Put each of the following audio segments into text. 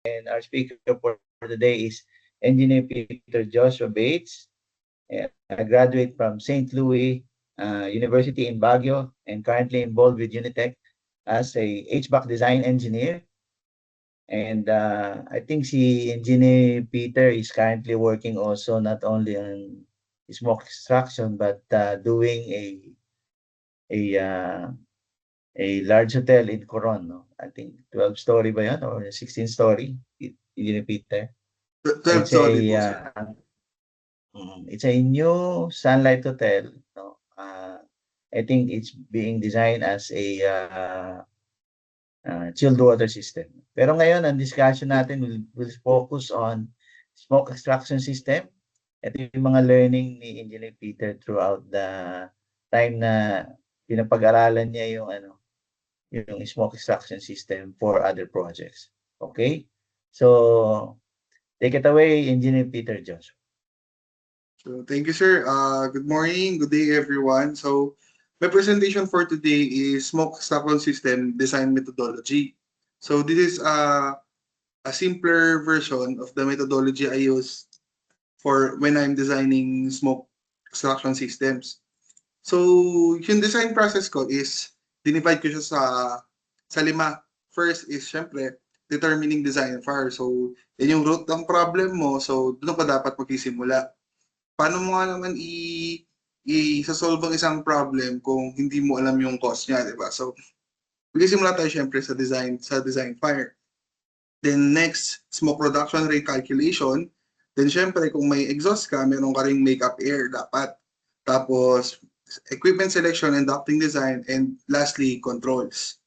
And our speaker for today is Engineer Peter Joshua Bates, a graduate from St. Louis University in Baguio and currently involved with Unitech as a HVAC design engineer. And I think si Engineer Peter is currently working also not only on smoke extraction but doing a uh, a large hotel in Coron, no? I think 12-story ba yun or 16-story, Engineer Peter? 12 It's story po, sir. it's a new Sunlight Hotel, no? I think it's being designed as a chilled water system. Pero ngayon, ang discussion natin will focus on smoke extraction system. Ito yung mga learning ni Engineer Peter throughout the time na pinapag-aralan niya yung yung smoke extraction system for other projects. Okay? So, take it away, Engineer Peter Joshua. So thank you, sir. Good morning, good day, everyone. So my presentation for today is smoke extraction system design methodology. So this is a simpler version of the methodology I use for when I'm designing smoke extraction systems. So yung design process ko is dinivide ko siya sa lima. First is syempre determining design fire. So yan yung root ng problem mo. So doon ka dapat magsisimula. Paano mo nga naman i-solve ang isang problem kung hindi mo alam yung cause niya, di ba? So, magsisimula tayo syempre sa design fire. Then next, smoke reduction rate calculation. Then syempre, kung may exhaust ka, meron ka ring makeup air dapat. Tapos, equipment selection and ducting design. And lastly, controls.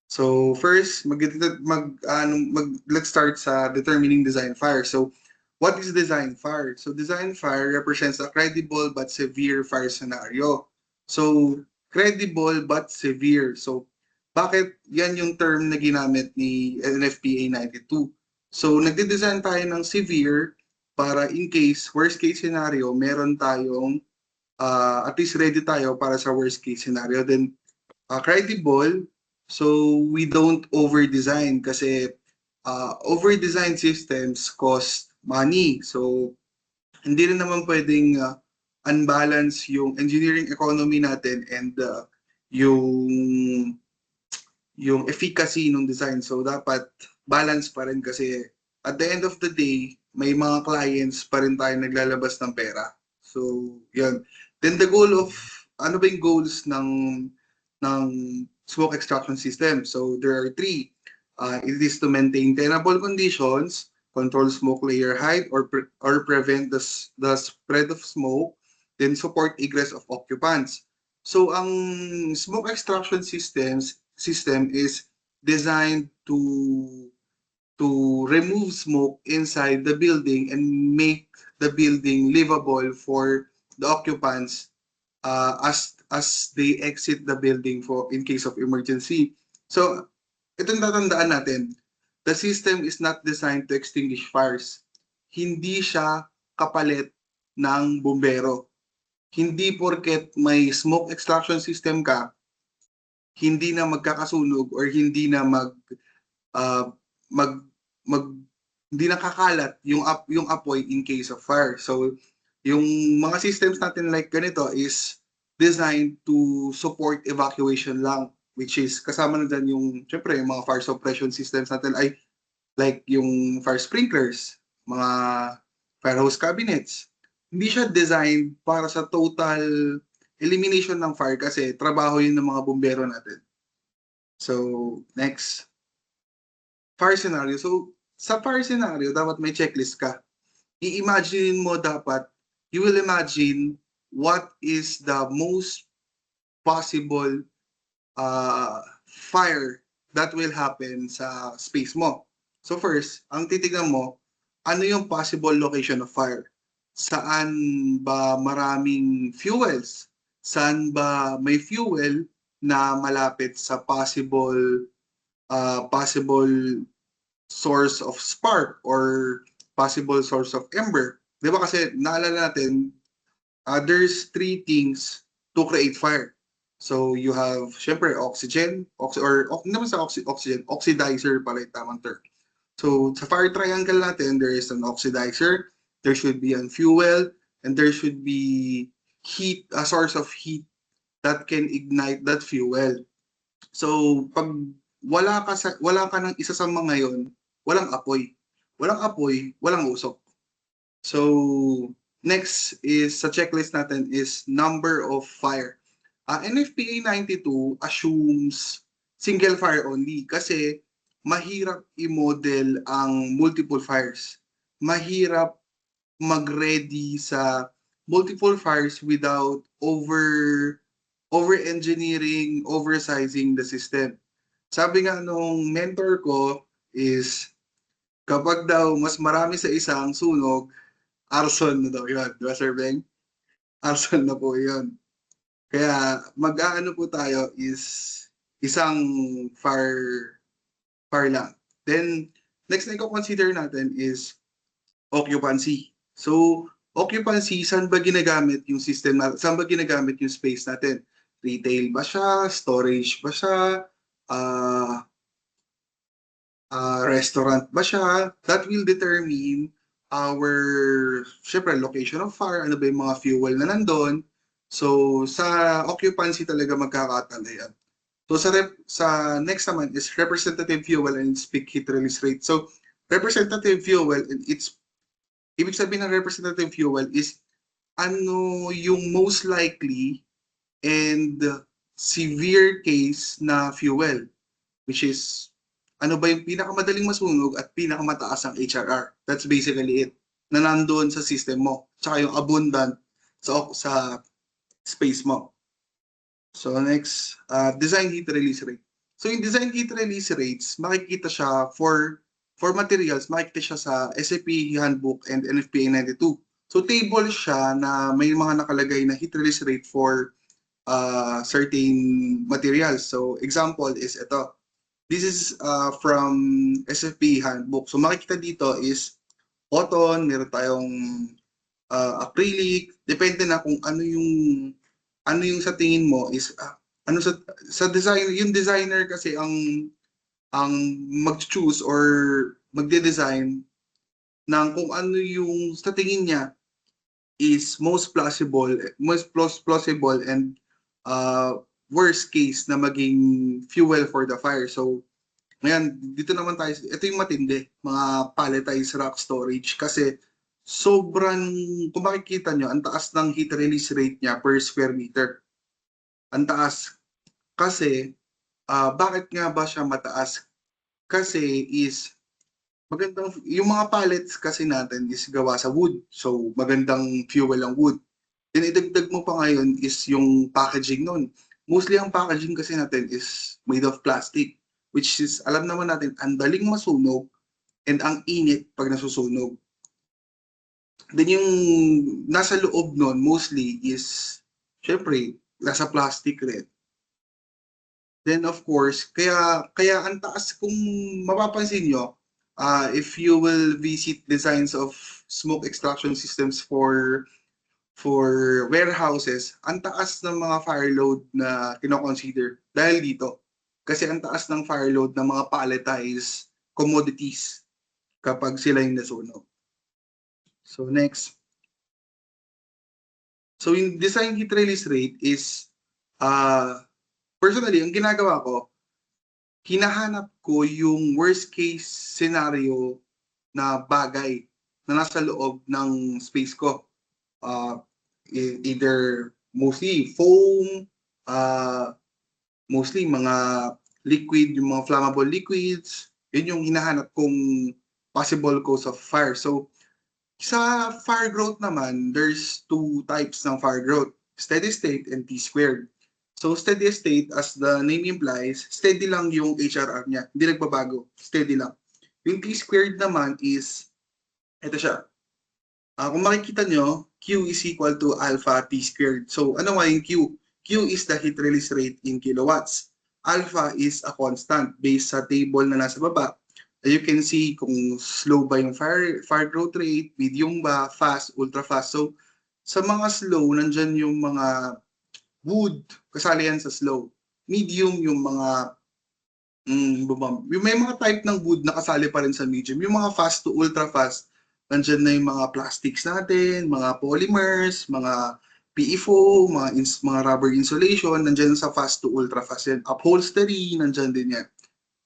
So first, let's start sa determining design fire. So what is design fire? So design fire represents a credible but severe fire scenario. So credible but severe. So bakit yan yung term na ginamit ni NFPA 92? So nagde-design tayo ng severe para in case, worst case scenario, meron tayong at least ready tayo para sa worst case scenario. Then credible, so we don't over-design kasi over-design systems cost money. So hindi rin naman pwedeng unbalance yung engineering economy natin and yung yung efficacy ng design. So dapat balance pa rin kasi at the end of the day, may mga clients pa rin tayo naglalabas ng pera. So, yun. Then the goal of, ano ba yung goals ng smoke extraction system? So there are three. It is to maintain tenable conditions, control smoke layer height, or prevent the spread of smoke, then support egress of occupants. So ang smoke extraction system is designed to remove smoke inside the building and make the building livable for the occupants as they exit the building for in case of emergency. So itong tatandaan natin, the system is not designed to extinguish fires. Hindi siya kapalit ng bumbero. Hindi porket may smoke extraction system ka, hindi na magkakasunog or hindi na uh, mag mag hindi nakakalat yung apoy in case of fire. So yung mga systems natin like ganito is designed to support evacuation lang, which is kasama na dyan yung syempre yung mga fire suppression systems natin ay like yung fire sprinklers, mga fire hose cabinets. Hindi siya designed para sa total elimination ng fire kasi trabaho yun ng mga bumbero natin. So, next. Fire scenario. So, sa fire scenario, dapat may checklist ka. I-imagine mo dapat, you will imagine what is the most possible fire that will happen sa space mo. So first, ang titignan mo, ano yung possible location of fire? Saan ba maraming fuels? Saan ba may fuel na malapit sa possible source of spark or possible source of ember? Di ba kasi naalala natin, there's three things to create fire. So you have, syempre, oxygen, or hindi naman sa oxygen, oxidizer pala yung tamang term. So sa fire triangle natin, there is an oxidizer, there should be an fuel, and there should be heat, a source of heat that can ignite that fuel. So pag wala ka ng isa sa mga yon, walang apoy. Walang apoy, walang usok. So next is sa checklist natin is number of fire. NFPA 92 assumes single fire only kasi mahirap i-model ang multiple fires. Mahirap mag-ready sa multiple fires without over-engineering, oversizing the system. Sabi nga nung mentor ko is kapag daw mas marami sa isang sunog, arson na daw yun. Di ba, Sir Beng? Arson na po yun. Kaya mag-aano po tayo is isang fire lang. Then, next na i-consider natin is occupancy. So, occupancy, saan ba ginagamit yung system natin? Saan ba ginagamit yung space natin? Retail ba siya? Storage ba siya? Restaurant ba siya? That will determine our, syempre, location of fire, ano ba yung mga fuel na nandun. So, sa occupancy talaga magkakatalayan. So, sa next naman is representative fuel and its peak heat release rate. So, representative fuel and its, ibig sabihin ng representative fuel is ano yung most likely and severe case na fuel, which is ano ba yung pinakamadaling masunog at pinakamataas ang HRR. That's basically it. Na nandoon sa system mo. Tsaka yung abundant sa space mo. So next, design heat release rate. So yung design heat release rates, makikita siya for materials, makikita siya sa SAP Handbook and NFPA 92. So table siya na may mga nakalagay na heat release rate for certain materials. So example is ito. This is from SFP Handbook. So makikita dito is cotton, meron tayong acrylic, depende na kung ano yung sa tingin mo is ano sa design, yung designer kasi ang mag-choose or magde-design ng kung ano yung sa tingin niya is most plausible and worst case na maging fuel for the fire. So, ngayon, dito naman tayo, ito yung matindi, mga palletized rock storage kasi sobrang, kung makikita nyo, ang taas ng heat release rate niya per square meter. Ang taas. Kasi, bakit nga ba siya mataas? Kasi is, magandang, yung mga pallets kasi natin is gawa sa wood. So, magandang fuel ang wood. Then, idagdag mo pa ngayon is yung packaging nun. Mostly ang packaging kasi natin is made of plastic, which is, alam naman natin, ang daling masunog and ang init pag nasusunog. Then yung nasa loob nun, mostly is, syempre, nasa plastic rin. Then of course, kaya ang taas kung mapapansin nyo, if you will visit designs of smoke extraction systems for warehouses, ang taas ng mga fire load na kino-consider dahil dito. Kasi ang taas ng fire load ng mga palletized commodities kapag sila yung nasunog. So next. So yung design heat release rate is, personally, ang ginagawa ko, hinahanap ko yung worst case scenario na bagay na nasa loob ng space ko. Either mostly foam, mostly mga liquid, yung mga flammable liquids, yun yung hinahanap kong possible cause of fire. So, sa fire growth naman, there's two types ng fire growth, steady state and T-squared. So, steady state, as the name implies, steady lang yung HRR niya, hindi nagbabago, steady lang. Yung T-squared naman is, ito siya. Kung makikita nyo, Q is equal to alpha T squared. So, ano nga yung Q? Q is the heat release rate in kilowatts. Alpha is a constant based sa table na nasa baba. You can see kung slow ba yung fire growth rate, medium ba, fast, ultra fast. So, sa mga slow, nandyan yung mga wood, kasali yan sa slow. Medium, yung mga Bumam. Yung may mga type ng wood na kasali pa rin sa medium. Yung mga fast to ultra fast, nandyan na yung mga plastics natin, mga polymers, mga PE foam, mga rubber insulation, nandyan sa fast to ultra fast yan. Upholstery, nandyan din yan.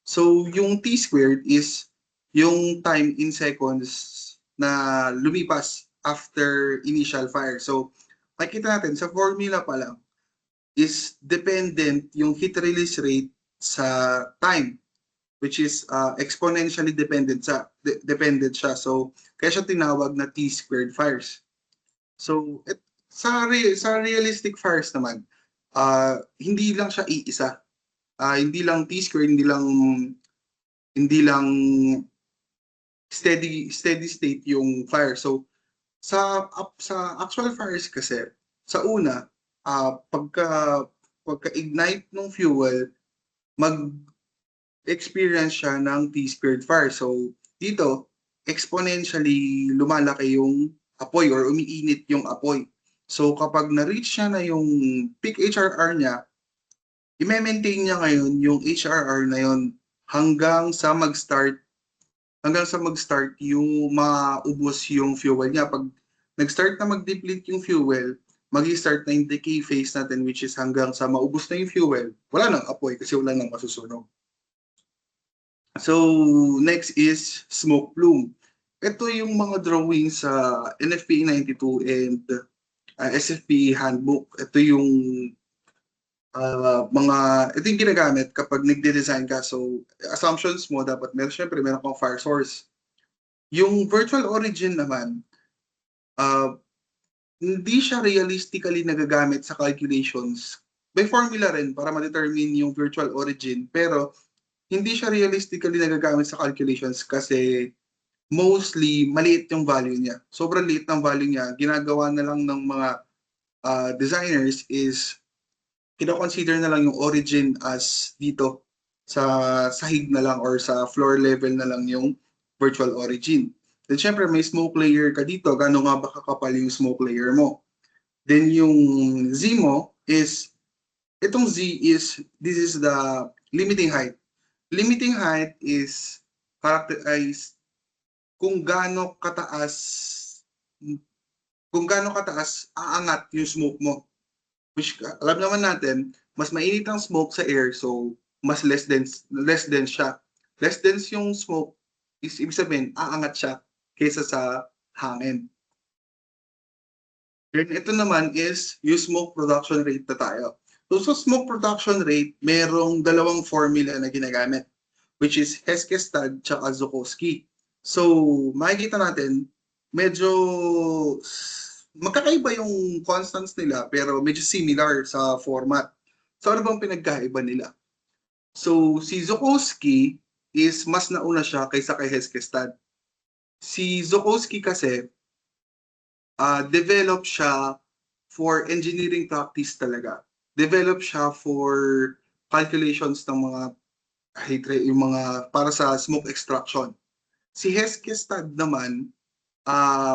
So, yung T-squared is yung time in seconds na lumipas after initial fire. So, makikita natin sa formula pa lang is dependent yung heat release rate sa time, which is exponentially dependent siya. So, kaya siya tinawag na T-squared fires. So, sa realistic fires naman, hindi lang siya iisa. Hindi lang T-squared, hindi lang steady state yung fire. So, sa actual fires kasi, sa una, pagka-ignite ng fuel, mag-experience siya ng T-squared fire. So, dito, exponentially lumalaki yung apoy or umiinit yung apoy. So, kapag na-reach niya na yung peak HRR niya, i-maintain niya ngayon yung HRR na yun hanggang sa mag-start yung maubos yung fuel niya. Pag nag-start na mag-deplete yung fuel, mag-start na yung decay phase natin, which is hanggang sa maubos na yung fuel, wala nang apoy kasi wala nang masusunog. So, next is smoke plume. Ito yung mga drawings sa NFPA 92 and SFP handbook. Ito yung ito yung ginagamit kapag nagde-design ka. So, assumptions mo, dapat syempre meron kang fire source. Yung virtual origin naman, hindi siya realistically nagagamit sa calculations. May formula rin para ma-determine yung virtual origin, pero hindi siya realistically nagagamit sa calculations kasi mostly maliit yung value niya. Sobrang liit ng value niya. Ginagawa na lang ng mga designers is kino-consider na lang yung origin as dito sa sahig na lang or sa floor level na lang yung virtual origin. Then syempre may smoke layer ka dito, gaano nga ba kakapal yung smoke layer mo. Then yung Z mo is, itong Z is, this is the limiting height. Limiting height is characterized kung gaano kataas aangat yung smoke mo. Which alam naman natin, mas mainit ang smoke sa air, so mas less dense siya. Less dense yung smoke is ibig sabihin aangat siya kaysa sa hangin. Then ito naman is yung smoke production rate na tayo. So sa smoke production rate, merong dalawang formula na ginagamit, which is Heskestad at Zukowski. So makikita natin, medyo magkakaiba yung constants nila pero medyo similar sa format. So ano bang pinagkaiba nila? So si Zukowski is mas nauna siya kaysa kay Heskestad. Si Zukowski kasi develop siya for engineering practice talaga. Develop siya for calculations ng mga yung mga para sa smoke extraction. Si Heskestad naman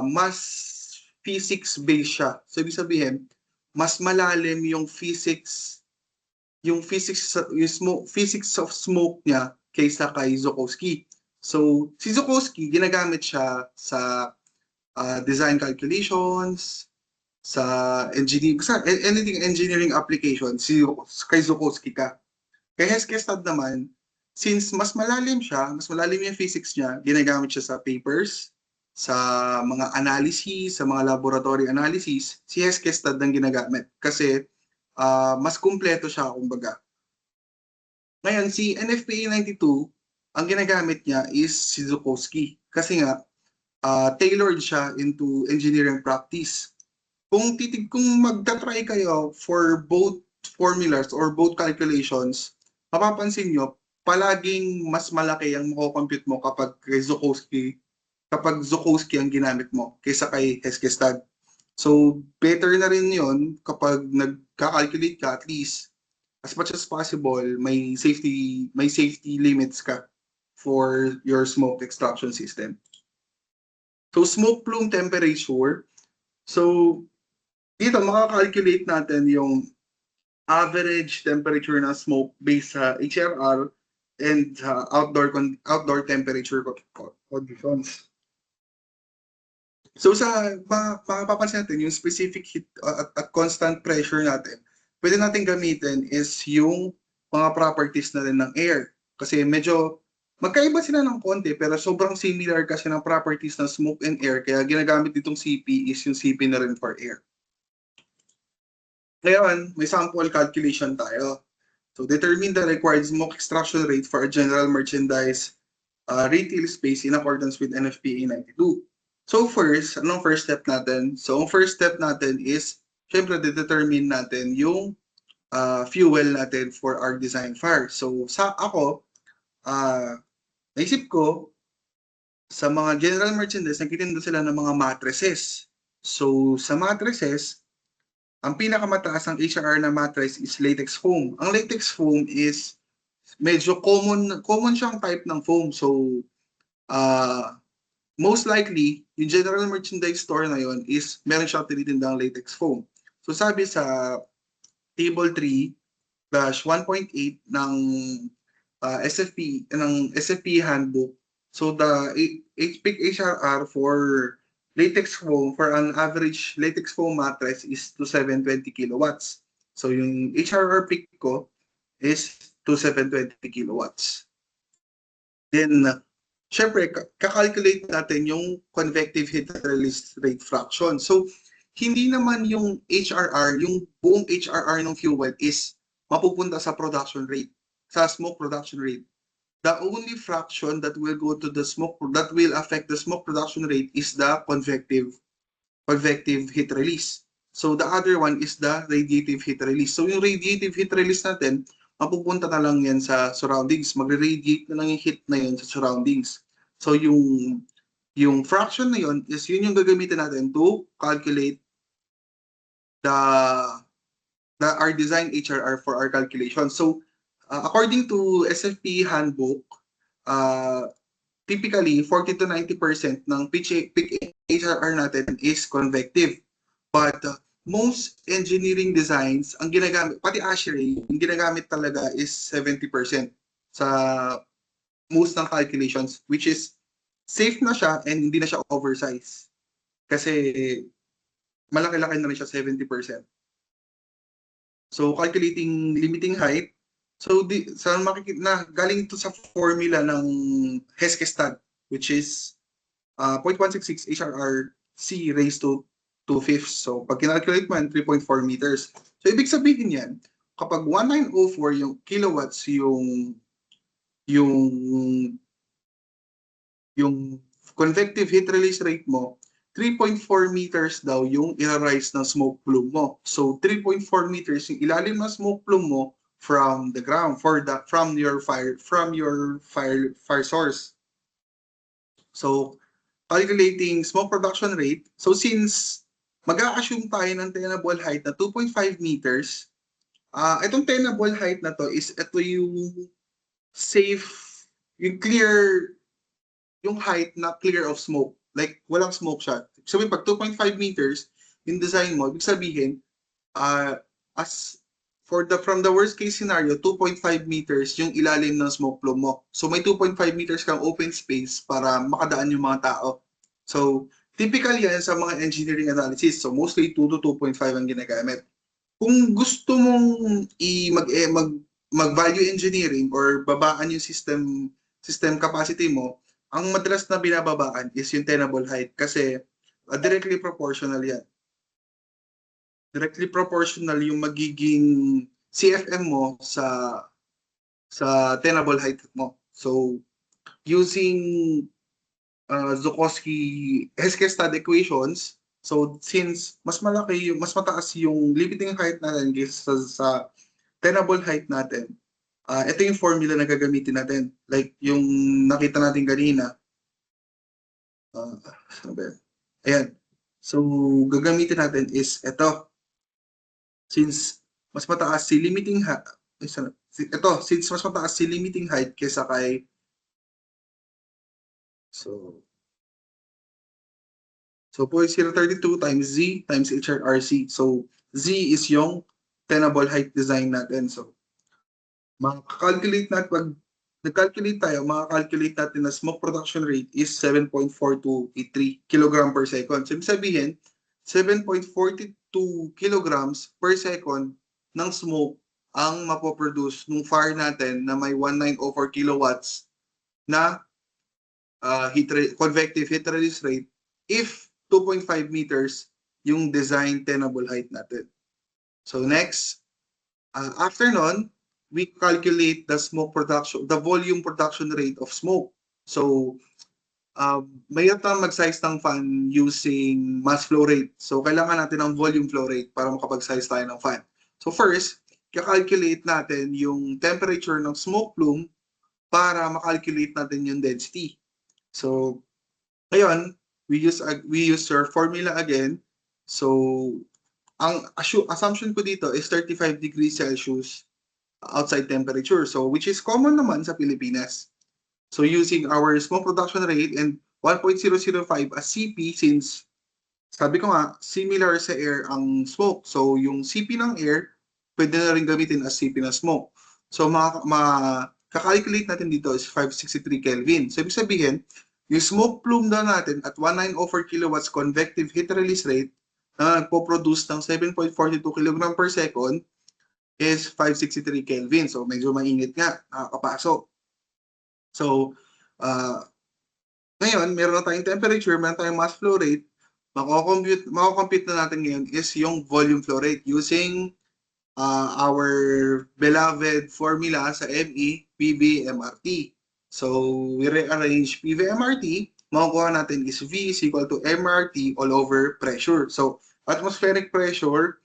mas physics-based siya. So, ibig sabihin, mas malalim yung physics of smoke niya kaysa kay Zukowski. So, si Zukowski, ginagamit siya sa design calculations, sa anything engineering application, kay Zukowski ka. Kay Heskestad naman, since mas malalim yung physics niya, ginagamit siya sa papers, sa mga analysis, sa mga laboratory analysis, si Heskestad ang ginagamit kasi mas kumpleto siya kumbaga. Ngayon, si NFPA 92, ang ginagamit niya is si Zukowski kasi nga tailored siya into engineering practice. Kung magta-try kayo for both formulas or both calculations, mapapansin nyo, palaging mas malaki ang mako-compute mo kapag Zukowski ang ginamit mo kaysa kay Heskestad. So, better na rin yon kapag nagka-calculate ka, at least as much as possible, may safety limits ka for your smoke extraction system. So, smoke plume temperature. So, dito makaka-calculate natin yung average temperature ng smoke based sa HRR and outdoor temperature conditions. So mapapansin natin yung specific heat at constant pressure natin, pwede natin gamitin is yung mga properties na rin ng air. Kasi medyo magkaiba sila ng konti pero sobrang similar kasi ng properties ng smoke and air kaya ginagamit ditong CP is yung CP na rin for air. Ngayon, may sample calculation tayo. So determine the required smoke extraction rate for a general merchandise retail space in accordance with NFPA 92. So first, anong first step natin? So ang first step natin is, syempre, determine natin yung fuel natin for our design fire. So ako, naisip ko, sa mga general merchandise, nagtitinda sila ng mga mattresses. So sa mattresses, ang pinakamataas ng HRR na mattress is latex foam. Ang latex foam is medyo common siyang type ng foam. So most likely, yung general merchandise store na yon is meron siyang tinitindang latex foam. So sabi sa table 3-1.8 ng SFP handbook, so the peak HRR for latex foam for an average latex foam mattress is 2720 kilowatts. So yung HRR peak ko is 2720 kilowatts. Then syempre, kakalculate natin yung convective heat release rate fraction. So, hindi naman yung HRR, yung buong HRR ng fuel is mapupunta sa production rate, sa smoke production rate. The only fraction that will go to the smoke, that will affect the smoke production rate is the convective heat release. So, the other one is the radiative heat release. So, yung radiative heat release natin, mapupunta na lang yan sa surroundings. Magre-radiate na lang yung heat na yun sa surroundings. So yung fraction na yun is yun yung gagamitin natin to calculate our design HRR for our calculation. So according to SFP handbook, typically 40 to 90% ng peak HRR natin is convective. But most engineering designs, ang ginagamit, pati ASHRAE, yung ginagamit talaga is 70% sa most ng calculations, which is safe na siya and hindi na siya oversize. Kasi malaki-laki na rin siya, 70%. So, calculating limiting height, so galing ito sa formula ng Heskestad, which is 0.166 HRR-C raised to 2/5. So, pag kinalculate mo yan, 3.4 meters. So, ibig sabihin yan, kapag 1904 yung kilowatts yung convective heat release rate mo, 3.4 meters daw yung i-rise ng smoke plume mo. So, 3.4 meters yung ilalim ng smoke plume mo from the ground, from your fire source. So, calculating smoke production rate. So, since mag-a-assume tayo ng tenable height na 2.5 meters, itong tenable height na to is ito yung safe, yung clear, yung height na clear of smoke. Like, walang smoke siya. So, pag 2.5 meters, yung design mo, ibig sabihin, from the worst case scenario, 2.5 meters yung ilalim ng smoke plume mo. So, may 2.5 meters kang open space para makadaan yung mga tao. So, typically yan sa mga engineering analysis. So, mostly 2 to 2.5 ang ginagamit. Kung gusto mong mag-value engineering or babaan yung system capacity mo, ang madalas na binababaan is yung tenable height kasi directly proportional yan. Directly proportional yung magiging CFM mo sa tenable height mo. So, using Zukowski-Heskestad equations, so since mas mataas yung limiting height natin kaysa sa tenable height natin, ito yung formula na gagamitin natin. Like yung nakita natin kanina. Ayan. So, gagamitin natin is ito. Since mas mataas si limiting height, since mas mataas si limiting height kaysa kay So 0.032 times Z times HRRC. So, Z is yung tenable height design natin. So, makakalculate natin, pag nag-calculate tayo, maka-calculate natin na smoke production rate is 7.4283 kilogram per second. So, ibig sabihin, 7.42 kilograms per second ng smoke ang mapoproduce nung fire natin na may 1904 kilowatts na convective heat release rate if 2.5 meters yung design tenable height natin. So next, after nun, we calculate the smoke production, the volume production rate of smoke. So mayroon tayong mag-size ng fan using mass flow rate. So kailangan natin ng volume flow rate para makapag-size tayo ng fan. So first, calculate natin yung temperature ng smoke plume para makalculate natin yung density. So ngayon, we use our formula again. So ang assumption ko dito is 35 degrees Celsius outside temperature. So which is common naman sa Pilipinas. So using our smoke production rate and 1.005 as CP, since sabi ko nga, similar sa air ang smoke. So yung CP ng air, pwede na rin gamitin as CP ng smoke. So kakalculate natin dito is 563 Kelvin. So ibig sabihin, yung smoke plume na natin at 1904 kilowatts convective heat release rate na nagpo-produce ng 7.42 kg per second is 563 Kelvin. So medyo mainit nga, nakakapasok. So, ngayon, meron na tayong temperature, meron tayong mass flow rate. Mako-compute na natin ngayon is yung volume flow rate using our beloved formula sa ME, PV, MRT. So, we rearrange PV, MRT. Makukuha natin is V is equal to MRT all over pressure. So, atmospheric pressure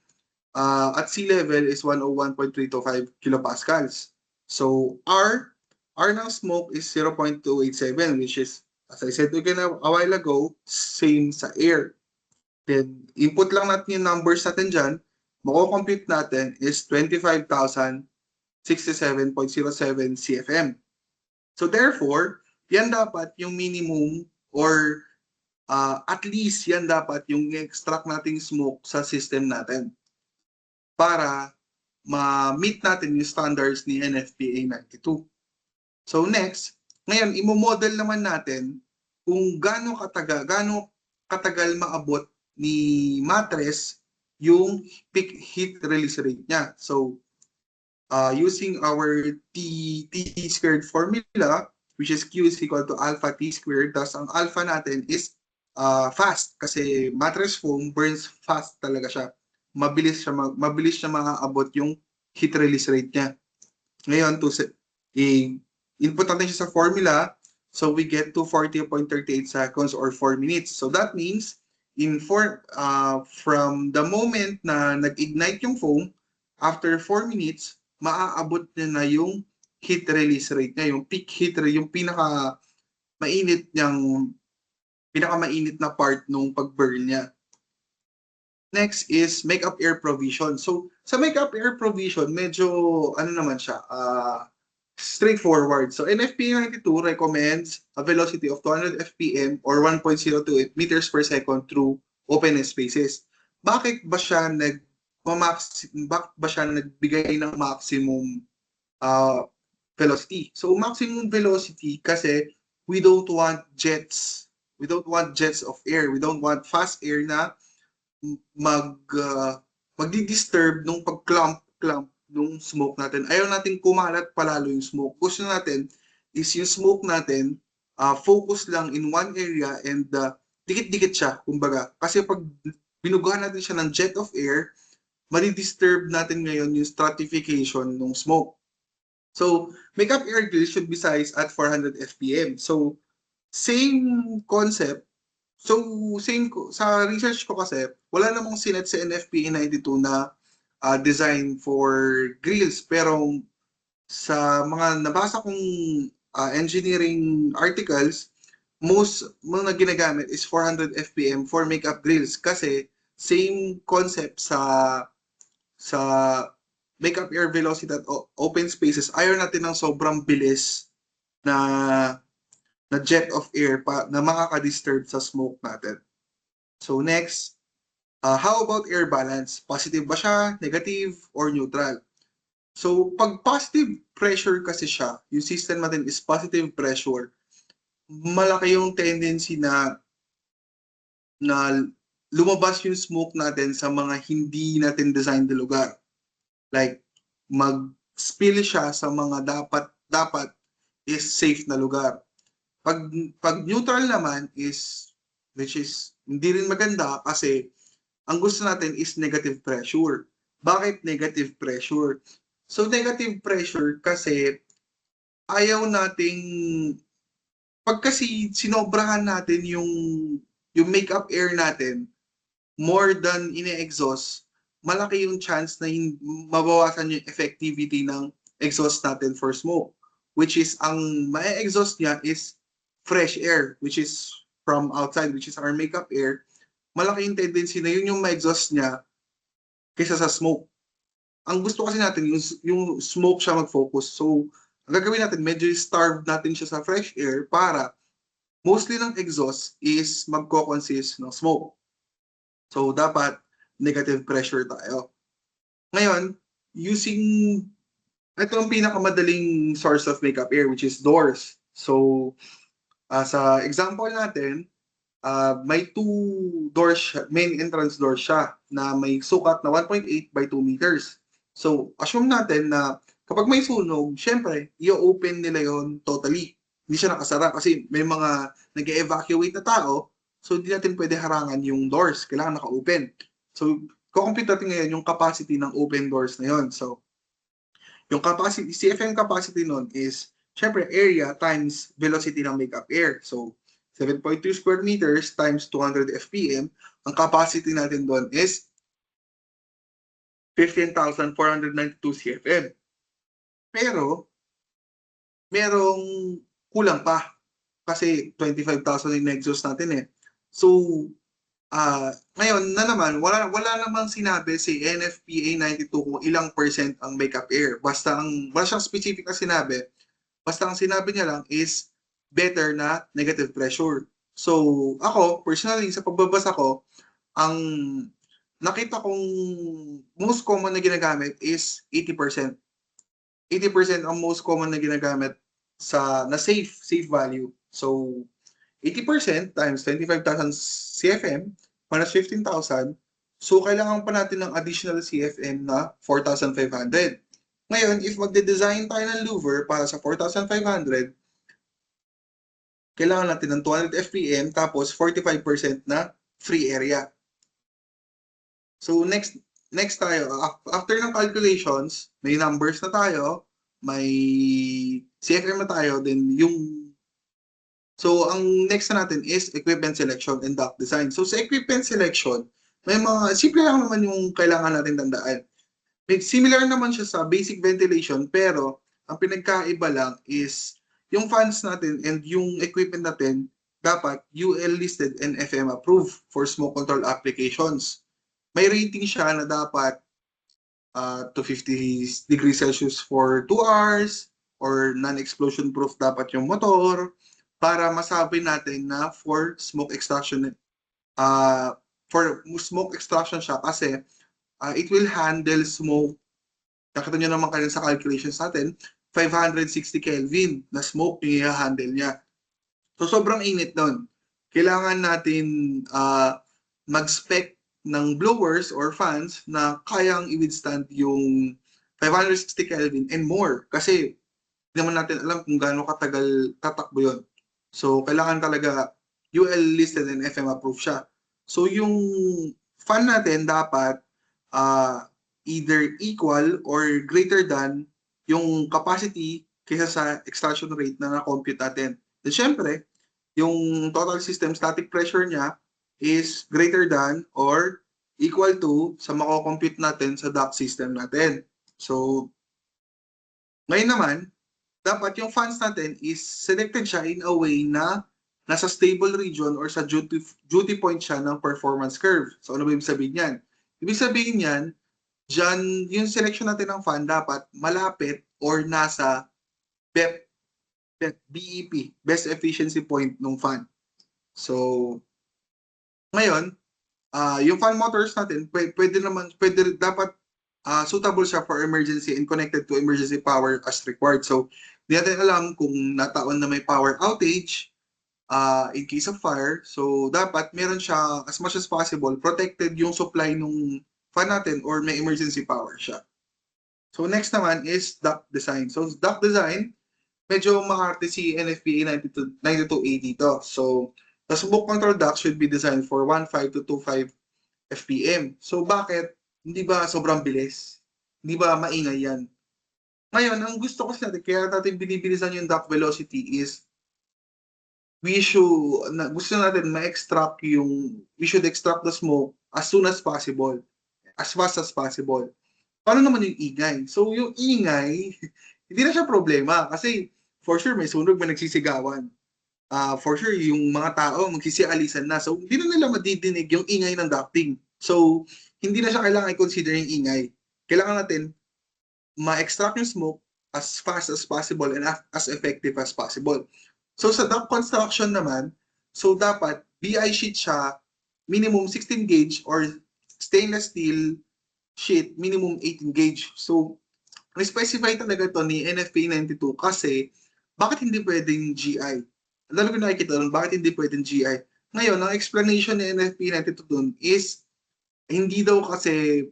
at sea level is 101.325 kilopascals. So, R ng smoke is 0.287, which is, as I said again a while ago, same sa air. Then, input lang natin yung numbers natin dyan, mako-compute natin is 25,067.07 CFM. So, therefore, yan dapat yung minimum or at least yan dapat yung extract nating smoke sa system natin para ma-meet natin yung standards ni NFPA 92. So next, ngayon imo-model naman natin kung gaano katagal maabot ni mattress yung peak heat release rate niya. So using our T squared formula, which is Q is equal to alpha T squared, thus ang alpha natin is fast kasi mattress foam burns fast talaga siya. Mabilis siya maaabot yung heat release rate niya. Ngayon, input natin siya sa formula, so we get to 40.38 seconds or 4 minutes. So that means, from the moment na nag-ignite yung foam, after 4 minutes, maaabot na yung heat release rate niya, yung peak heat rate, yung pinaka-mainit na part nung pag-burn niya. Next is make-up air provision. So, sa make-up air provision, medyo, naman siya, straightforward. So NFPA 92 recommends a velocity of 200 FPM or 1.02 meters per second through open spaces. Bakit ba siya nagbigay ng maximum velocity? So maximum velocity kasi we don't want jets of air. We don't want fast air na magdi-disturb nung pag-clump nung smoke natin. Ayaw natin kumalat palalo yung smoke. Gusto natin is yung smoke natin focus lang in one area and dikit-dikit siya, kumbaga. Kasi pag binugahan natin siya ng jet of air, madi-disturb natin ngayon yung stratification ng smoke. So, make-up air grill should be sized at 400 FPM. So, same concept. So, sa research ko kasi, wala namang sinet sa NFPA 92 na design for grills, pero sa mga nabasa kong engineering articles, most mga ginagamit is 400 FPM for makeup grills kasi same concept sa makeup air velocity at open spaces. Ayaw natin ng sobrang bilis na jet of air na makaka-disturb sa smoke natin. So next, how about air balance? Positive ba siya, negative, or neutral? So, pag positive pressure kasi siya, yung system natin is positive pressure, malaki yung tendency na lumabas yung smoke natin sa mga hindi natin design na lugar. Like, mag-spill siya sa mga dapat is safe na lugar. Pag, pag neutral naman is, which is hindi rin maganda kasi ang gusto natin is negative pressure. Bakit negative pressure? So, negative pressure kasi ayaw nating, pag kasi sinobrahan natin yung makeup air natin, more than ine-exhaust, malaki yung chance na mabawasan yung effectivity ng exhaust natin for smoke. Which is, ang ma-exhaust niya is fresh air, which is from outside, which is our makeup air. Malaki yung tendency na yun yung ma-exhaust niya kaysa sa smoke. Ang gusto kasi natin, yung smoke siya mag-focus. So, ang gagawin natin, medyo starve natin siya sa fresh air para mostly ng exhaust is magko-consist ng smoke. So, dapat negative pressure tayo. Ngayon, using, ito ang pinakamadaling source of makeup air, which is doors. So, sa example natin, may two doors, main entrance door siya na may sukat na 1.8 by 2 meters. So, assume natin na kapag may sunog, syempre, i-open nila yon totally. Hindi siya nakasara kasi may mga nag-evacuate na tao, so hindi natin pwede harangan yung doors. Kailangan naka-open. So, kukompute natin ngayon yung capacity ng open doors na yon. So, yung capacity, CFM capacity nun is, syempre, area times velocity ng makeup air. So, 7.2 square meters times 200 FPM, ang capacity natin doon is 15,492 CFM. Pero, merong kulang pa kasi 25,000 yung exhaust natin eh. So, ngayon na naman, wala namang sinabi si NFPA 92 kung ilang percent ang makeup air. Basta wala siyang specific na sinabi. Basta ang sinabi niya lang is better na negative pressure. So, ako, personally, sa pagbabasa ko, ang nakita kong most common na ginagamit is 80%. 80% ang most common na ginagamit na safe value. So, 80% times 25,000 CFM minus 15,000. So, kailangan pa natin ng additional CFM na 4,500. Ngayon, if magde-design tayo ng louver para sa 4,500, kailangan natin ng 200 FPM tapos 45% na free area. So, next tayo. After ng calculations, may numbers na tayo, may CFM na tayo, then So, ang next na natin is equipment selection and dock design. So, sa equipment selection, may mga, simple lang naman yung kailangan natin tandaan. Similar naman siya sa basic ventilation, pero ang pinagkaiba lang is yung fans natin and yung equipment natin dapat UL listed and FM approved for smoke control applications. May rating siya na dapat to 50 degrees Celsius for 2 hours or non-explosion proof dapat yung motor para masabi natin na for smoke extraction siya kasi it will handle smoke. Nakita nyo naman kanina sa calculations natin, 560 Kelvin na smoke yung i-handle niya. So sobrang init doon. Kailangan natin mag-spec ng blowers or fans na kayang i-withstand yung 560 Kelvin and more kasi hindi naman natin alam kung gaano katagal tatakbo yun. So, kailangan talaga UL listed and FM approved siya. So, yung fan natin dapat either equal or greater than yung capacity kaysa sa extraction rate na na-compute natin. Then, syempre, yung total system static pressure niya is greater than or equal to sa mako-compute natin sa dock system natin. So, ngayon naman, dapat yung fans natin is selected siya in a way na nasa stable region or sa duty point siya ng performance curve. So ano ba ibig sabihin yan? Ibig sabihin yan, dyan yung selection natin ng fan dapat malapit or nasa BEP, best efficiency point ng fan. So ngayon, yung fan motors natin, dapat suitable siya for emergency and connected to emergency power as required. So, di natin alam kung nataon na may power outage in case of fire. So, dapat meron siya as much as possible protected yung supply nung fan natin or may emergency power siya. So, next naman is duct design. So, duct design, medyo makarte si NFPA 92A dito. So, the smoke control duct should be designed for 1.5 to 2.5 FPM. So, bakit? Hindi ba sobrang bilis? Hindi ba maingay yan? Ngayon, ang gusto ko sa natin, kaya natin binibilisan yung duct velocity is gusto natin ma-extract we should extract the smoke as soon as possible, as fast as possible. Paano naman yung ingay? So, yung ingay, hindi na siya problema kasi for sure may sunog, may nagsisigawan. For sure, yung mga tao magsisialisan na. So, hindi na nila madidinig yung ingay ng ducting. So, hindi na siya kailangan i-consider yung ingay. Kailangan natin ma-extract yung smoke as fast as possible and as effective as possible. So, sa duct construction naman, so dapat BI sheet siya, minimum 16 gauge or stainless steel sheet, minimum 18 gauge. So, na-specify talaga to ni NFPA 92 kasi bakit hindi pwedeng GI? Alam ko nakikita doon, bakit hindi pwedeng GI? Ngayon, ang explanation ni NFPA 92 doon is hindi daw kasi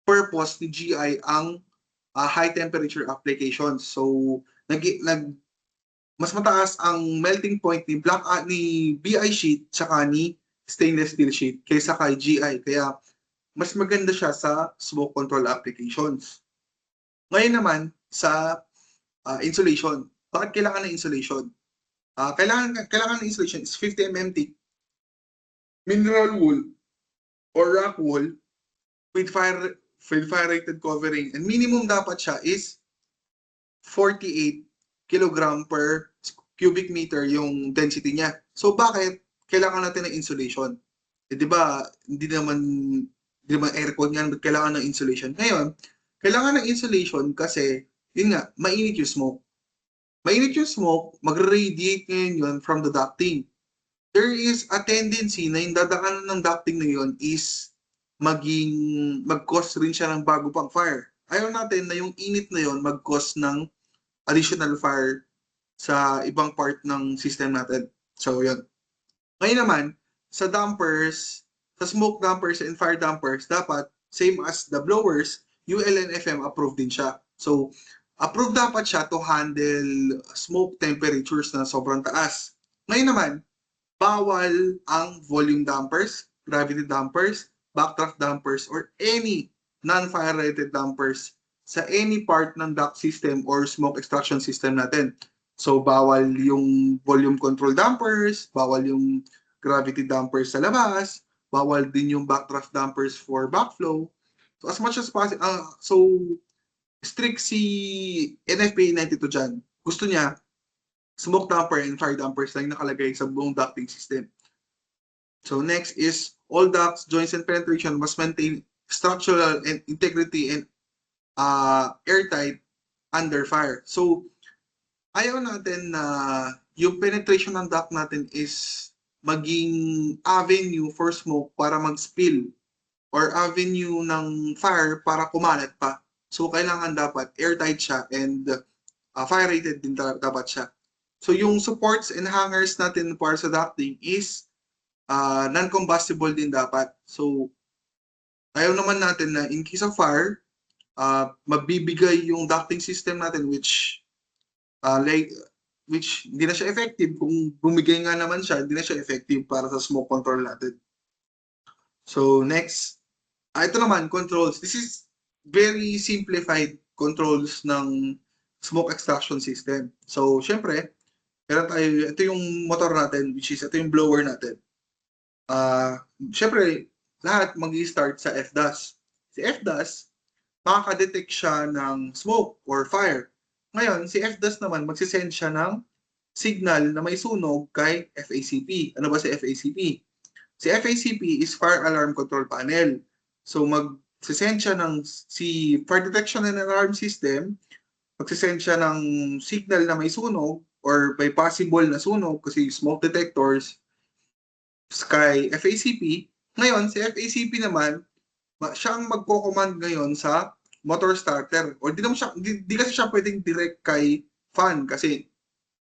purpose ni GI ang high temperature applications. So, mas mataas ang melting point ni BI sheet tsaka ni stainless steel sheet kaysa kay GI. Kaya mas maganda siya sa smoke control applications. Ngayon naman sa insulation. Bakit kailangan ng insulation? Kailangan ng insulation is 50 mm thick mineral wool or rock wool with fire rated covering, and minimum dapat siya is 48 kilogram per cubic meter yung density niya. So bakit kailangan natin ng insulation? Di ba hindi naman aircon yan, kailangan ng insulation. Ngayon, kailangan ng insulation kasi yun nga, mainit yung smoke. Mainit yung smoke, magre-radiate ngayon yun from the ducting. There is a tendency na yung dadaanan ng ducting na yun is mag-cause rin siya ng bago pang fire. Ayaw natin na yung init na yun mag-cause ng additional fire sa ibang part ng system natin. So, yun. Ngayon naman, sa dampers, sa smoke dampers and fire dampers, dapat, same as the blowers, UL and FM approved din siya. So, approved dapat siya to handle smoke temperatures na sobrang taas. Ngayon naman, bawal ang volume dampers, gravity dampers, backdraft dampers, or any non-fire rated dampers sa any part ng duct system or smoke extraction system natin. So, bawal yung volume control dampers, bawal yung gravity dampers sa labas, bawal din yung backdraft dampers for backflow. So, as much as possible, strict si NFPA 92 dyan. Gusto niya, smoke damper and fire dampers lang nakalagay sa buong ducting system. So, next is, all ducts, joints, and penetration must maintain structural and integrity and airtight under fire. So, ayaw natin na yung penetration ng duct natin is maging avenue for smoke para mag-spill or avenue ng fire para kumalat pa. So, kailangan dapat airtight siya and fire rated din dapat siya. So, yung supports and hangers natin para sa ducting is non-combustible din dapat. So, ayaw naman natin na in case of fire, mabibigay yung ducting system natin which hindi na siya effective. Kung bumigay nga naman siya, hindi na siya effective para sa smoke control natin. So next, ito naman, controls. This is very simplified controls ng smoke extraction system. So syempre, meron tayo, ito yung motor natin, which is ito yung blower natin. Syempre, lahat mag-i-start sa FDAS. Si FDAS, makaka-detect siya ng smoke or fire. Ngayon, si FDAS naman, magsisend siya ng signal na may sunog kay FACP. Ano ba si FACP? Si FACP is Fire Alarm Control Panel. So, magsisend siya si Fire Detection and Alarm System, magsisend siya ng signal na may sunog or may possible na sunog kasi smoke detectors kay FACP. Ngayon, si FACP naman, Siya ang magko-command ngayon sa motor starter. O di naman siya, di kasi siya pwedeng direct kay fan kasi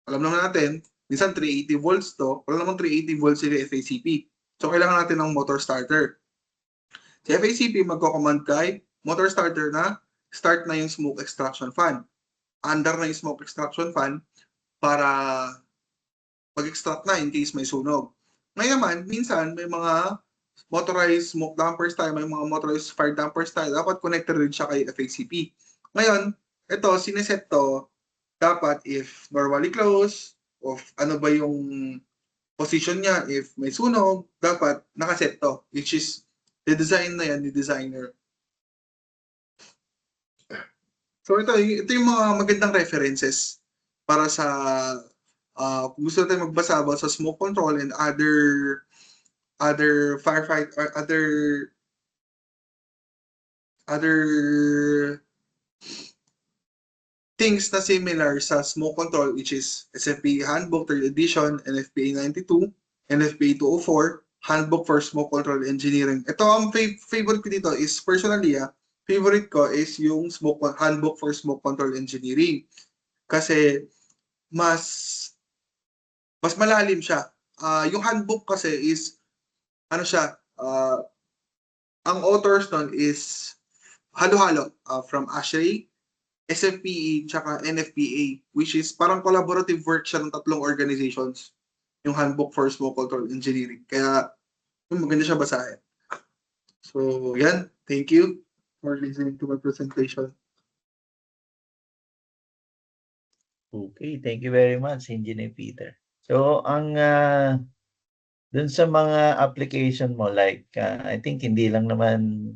alam naman natin, minsan 380 volts to, wala namang 380 volts si FACP. So, kailangan natin ng motor starter. Si FACP magko-command kay motor starter na start na yung smoke extraction fan. Under na yung smoke extraction fan para mag-extract na in case may sunog. Ngayon naman, minsan may mga motorized smoke dampers tayo, may mga motorized fire dampers tayo, dapat connected rin siya kay FACP. Ngayon, ito, sineset to, dapat if normally close, of ano ba yung position niya, if may sunog, dapat nakaset to, which is the design na yan, the designer. So ito yung mga magandang references para sa kung gusto natin magbasa about sa smoke control and other firefight or other things na similar sa smoke control, which is SFPA Handbook 3rd Edition, NFPA 92, NFPA 204, Handbook for Smoke Control Engineering. Ito ang favorite ko dito is personally, favorite ko is yung Handbook for Smoke Control Engineering. Kasi mas malalim siya. Yung handbook kasi is ano siya, ang authors nun is halo-halo from ASHRAE, SFPE, tsaka NFPA, which is parang collaborative work siya ng tatlong organizations, yung Handbook for Smoke Control Engineering. Kaya, maganda siya basahin. So, yan. Thank you for listening to my presentation. Okay, thank you very much, Engineer Peter. So, ang dun sa mga application mo, like, I think hindi lang naman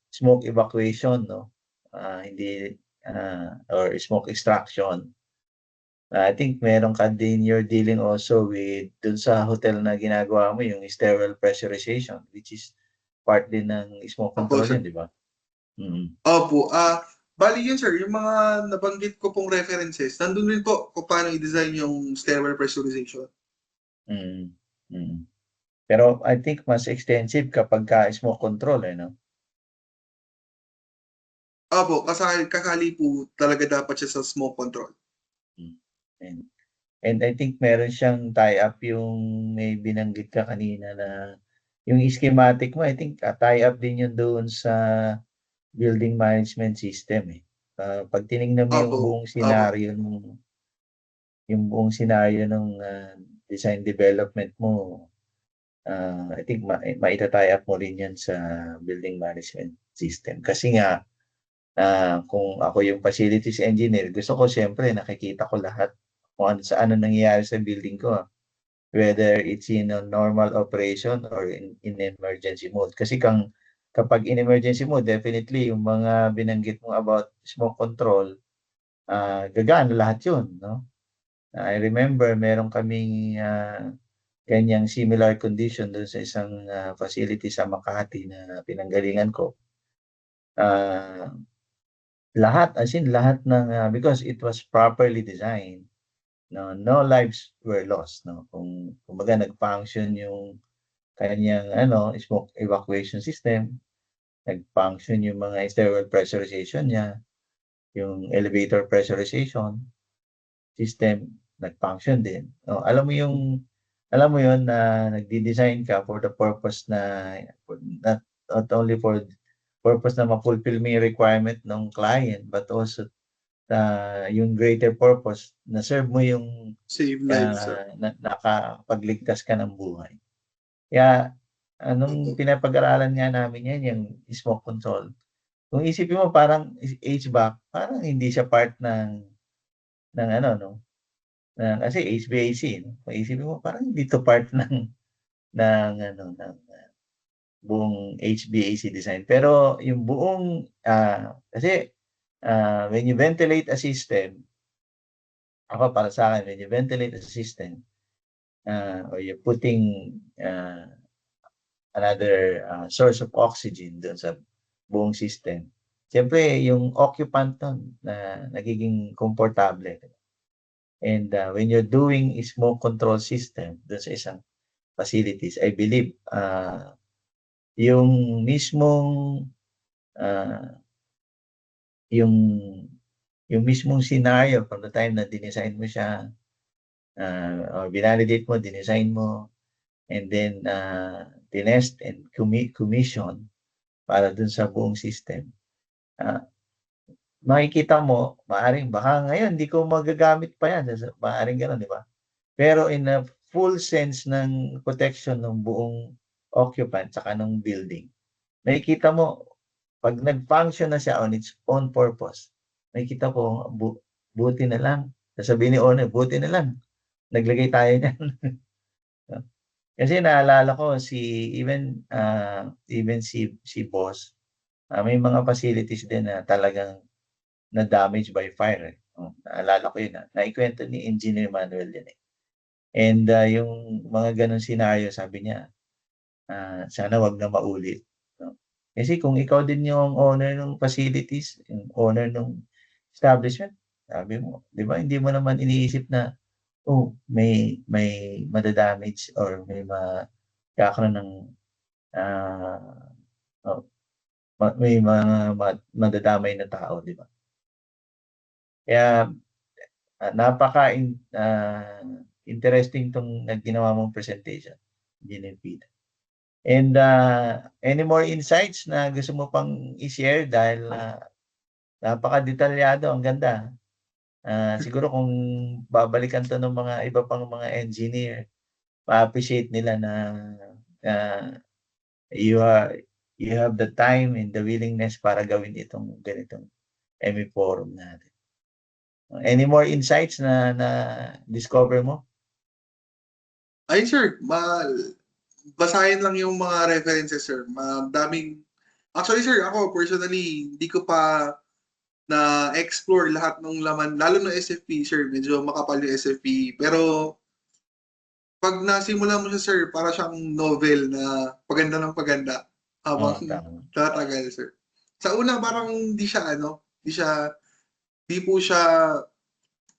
smoke evacuation, no? Hindi, or smoke extraction. I think meron ka din, you're dealing also with dun sa hotel na ginagawa mo, yung sterile pressurization, which is part din ng smoke control yun, di ba? Opo. Bali yun, sir, yung mga nabanggit ko pong references, nandun rin po kung paano i-design yung sterile pressurization. Pero I think mas extensive kapag ka smoke control, no? Opo, kakali po talaga dapat siya sa smoke control. And I think meron siyang tie-up yung may binanggit ka kanina na yung schematic mo, I think tie-up din yun doon sa building management system eh. Pag tinignan mo yung buong scenario ng design development mo, I think maita-tie up mo rin yan sa building management system. Kasi nga, kung ako yung facilities engineer, gusto ko siyempre nakikita ko lahat kung ano nangyayari sa building ko. Whether it's in a normal operation or in emergency mode. Kasi kapag in emergency mode, definitely yung mga binanggit mo about smoke control, gagana lahat yun, no? I remember meron kaming ganyang similar condition doon sa isang facility sa Makati na pinanggalingan ko. Lahat ng because it was properly designed, no lives were lost, no? Kumbaga nag-function yung kanyang smoke evacuation system, nag-function yung mga sterile pressurization niya, yung elevator pressurization system nag-function din. Alam mo yun na nagdi-design ka for the purpose na not only for purpose na ma-fulfill mo yung requirement ng client but also yung greater purpose na serve mo yung save lives. nakapagligtas ka ng buhay. Kaya anong pinapag-aralan nga namin yan, yung smoke control. Kung isipin mo parang HVAC, parang hindi siya part ng kasi HVAC, no? Kung isipin mo parang hindi to part ng buong HVAC design. Pero yung buong kasi when you ventilate a system, ako para sa akin, when you ventilate a system, or you're putting another source of oxygen doon sa buong system, siyempre yung occupant nun na nagiging komportable. And when you're doing a smoke control system doon sa isang facilities, I believe yung mismong ah, yung yung mismong scenario from the time na dinesign mo siya, or binalidate mo, dinesign mo, and then tinest and commission para dun sa buong system. Makikita mo, maaring baka ngayon hindi ko magagamit pa yan, maaring gano'n, di ba? Pero in a full sense ng protection ng buong occupant tsaka ng building, makikita mo 'pag nag-function na siya on its own purpose, makikita ko buti na lang, sasabihin ni owner, "Buti na lang naglagay tayo niyan." Kasi naalala ko even si boss, may mga facilities din na talagang na-damage by fire, eh. Naalala ko yun, naikwento ni Engineer Manuel yun, eh. And yung mga gano'ng senaryo sabi niya, sana 'wag na maulit, 'no. Kasi kung ikaw din yung owner ng facilities, yung owner nung establishment, sabi mo, 'di ba, hindi mo naman iniisip na, oh, may mada-damage or may magkakaroon ng, ah, oh, may mga madadamay na tao, 'di ba? Kaya, interesting 'tong ginawa mong presentation, Engineer Peter. And any more insights na gusto mo pang i-share dahil napakadetalyado, ang ganda. Siguro kung babalikan 'to ng mga iba pang mga engineer, ma-appreciate nila na ah, you are you have the time and the willingness para gawin itong ganitong ME forum natin. Any more insights na na-discover mo? Ayun sir, basahin lang yung mga references sir. Madaming actually sir, ako personally hindi ko pa na-explore lahat ng laman, lalo ng SFP sir, medyo makapal yung SFP. Pero pag nasimula mo siya sir, para siyang novel na paganda ng paganda habang Oo, tama. tatagal sir. Sa una parang di po siya,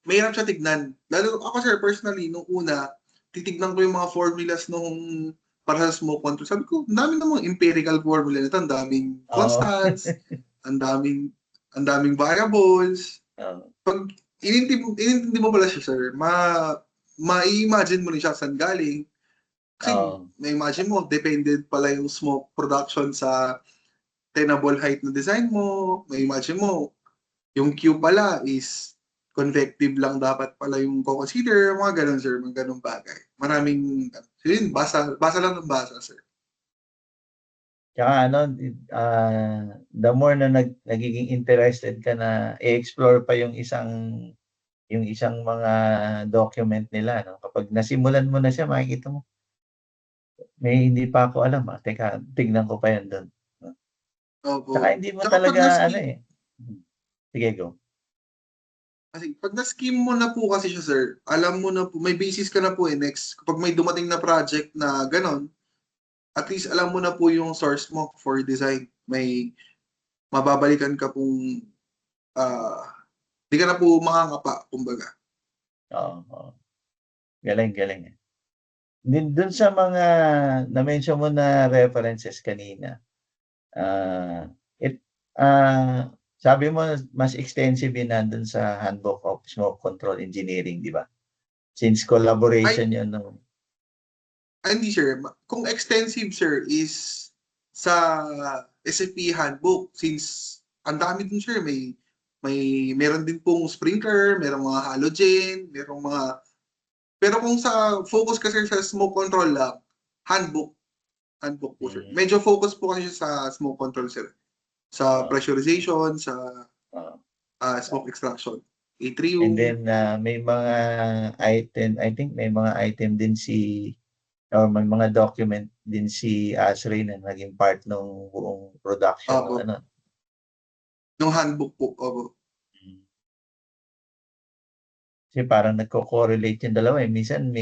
mahirap siya tignan. Lalo ako sir, personally, nung una, titignan ko yung mga formulas nung para sa smoke control. Sabi ko, ang dami namang empirical formula nito, ang daming Oo. constants, ang daming variables. Oo. Pag inintindi mo pala siya, sir, ma-imagine mo rin siya saan galing. Kasi Oo. na-imagine mo, dependent pala yung smoke production sa tenable height na design mo. May-imagine mo, yung Q pala is convective lang dapat pala yung consider, mga ganun, sir, mga ganun bagay. Maraming, yun, basa lang ng basa, sir. Tsaka ano, the more na nagiging interested ka na i-explore pa yung isang mga document nila, 'no? Kapag nasimulan mo na siya, makikita mo, may hindi pa ako alam, teka, tignan ko pa 'yan dun, 'no? Opo. Tsaka hindi mo Tsaka pag talaga ano, na-scheme, eh. Sige, go. kasi pag na-scheme mo na po kasi siya, sir, alam mo na po, may basis ka na po next. Kapag may dumating na project na ganon, at least alam mo na po yung source mo for design. May mababalikan ka pong, di ka na po makangapa, kumbaga. Oo, oo. Galing, galing, eh. Dun sa mga na-mention mo na references kanina, ah, it sabi mo mas extensive yun nandun sa Handbook of Smoke Control Engineering, 'di ba? Since Ay, collaboration yun nung hindi sir. Kung extensive sir is sa SFP handbook, since ang dami din sir, meron din pong sprinkler, merong mga halogen, merong mga, pero kung sa focus kasi sa smoke control lang, handbook, handbook po sir. mm, Medyo focus po kasi sa smoke control sir. Sa oo, pressurization, sa oo. smoke extraction, And atrium. then, may mga item, I think may mga item din or may mga document din si Asray na naging part nung buong production ng Opo. ano. Nung handbook po. Opo. Mm. Kasi parang nagko-correlate yung dalawa, eh. Minsan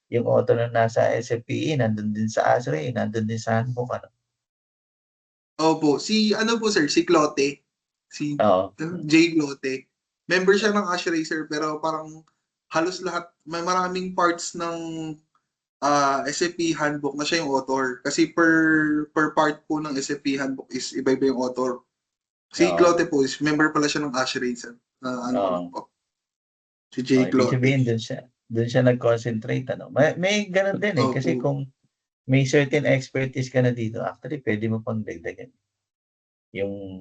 yung author na nasa SFPE nandun din sa Asray, nandun din sa handbook, ano. Opo. Si ano po sir, si Clote. Si Oo. Jay Clote. Member siya ng Ash Racer pero parang halos lahat, may maraming parts ng SAP handbook na siya yung author. Kasi per part po ng SAP handbook is iba-iba yung author. Si Oo. Clote po is member pala siya ng ASHRAE, sir. Ano ko Oo. lang po. Si J. Ibig Clote. sabihin doon siya nag-concentrate, ano. May ganun din eh, kasi Opo. kung may certain expertise ka na dito, actually pwede mo pang dagdagan yung